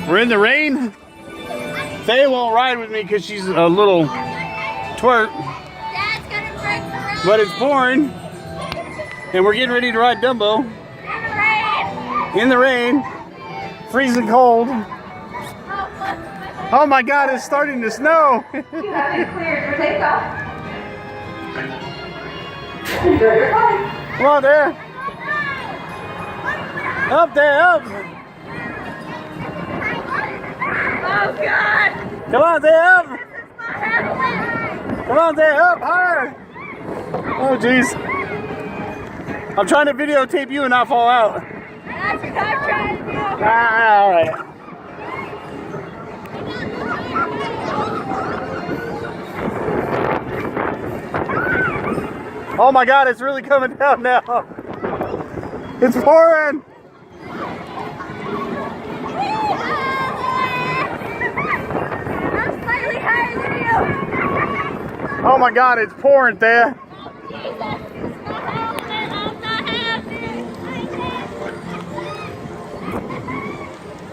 We're in the rain. Faye won't ride with me because she's a little twerp. Dad's gonna break the road. But it's pouring. And we're getting ready to ride Dumbo. In the rain. Freezing cold. Oh my God, it's starting to snow. You have been cleared for takeoff. Enjoy your flight. Come on there. Up there, up. Oh God! Come on there, up. Come on there, up, higher. Oh jeez. I'm trying to videotape you and not fall out. That's what I'm trying to do. Ah, all right. Oh my God, it's really coming down now. It's pouring. I'm slightly higher than you. Oh my God, it's pouring there. Jesus, I'm not happy.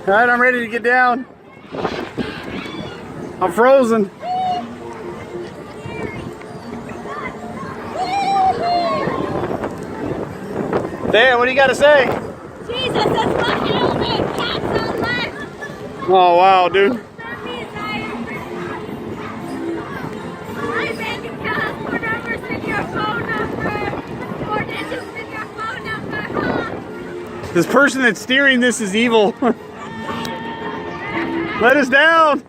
All right, I'm ready to get down. I'm frozen. Dan, what do you got to say? Jesus, that's my helmet. Cats on left. Oh, wow, dude. My bank account, 4 numbers in your phone number. 4 digits in your phone number, huh? This person that's steering this is evil. Let us down.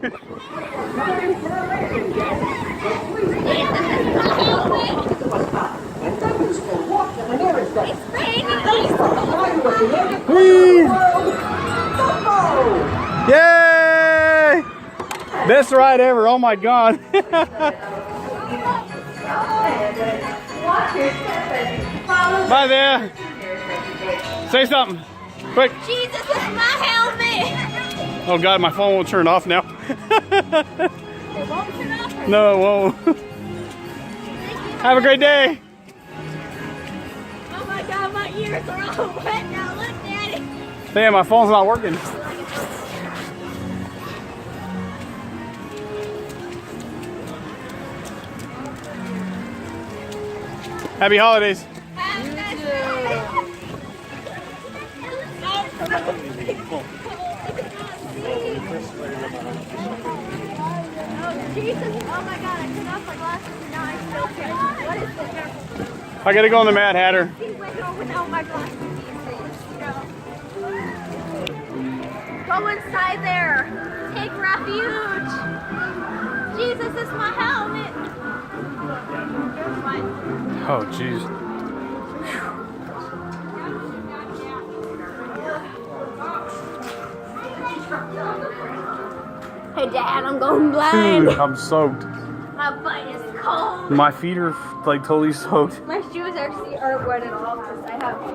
It's raining. Whee! Yay! Best ride ever. Oh my God. Bye there. Say something. Quick. Jesus is my helmet. Oh God, my phone won't turn off now. It won't turn off. No, it won't. Have a great day. Oh my God, my ears are all wet now. Look, Daddy. Damn, my phone's not working. Happy holidays. Oh, Jesus. Oh my God, I took off my glasses and now I still can't. What is this? I gotta go on the Mad Hatter. Without my glasses. Go inside there. Take refuge. Jesus is my helmet. Oh, jeez. Hey Dad, I'm going blind. Dude, I'm soaked. My butt is cold. My feet are like totally soaked. My shoes are wet at all because I have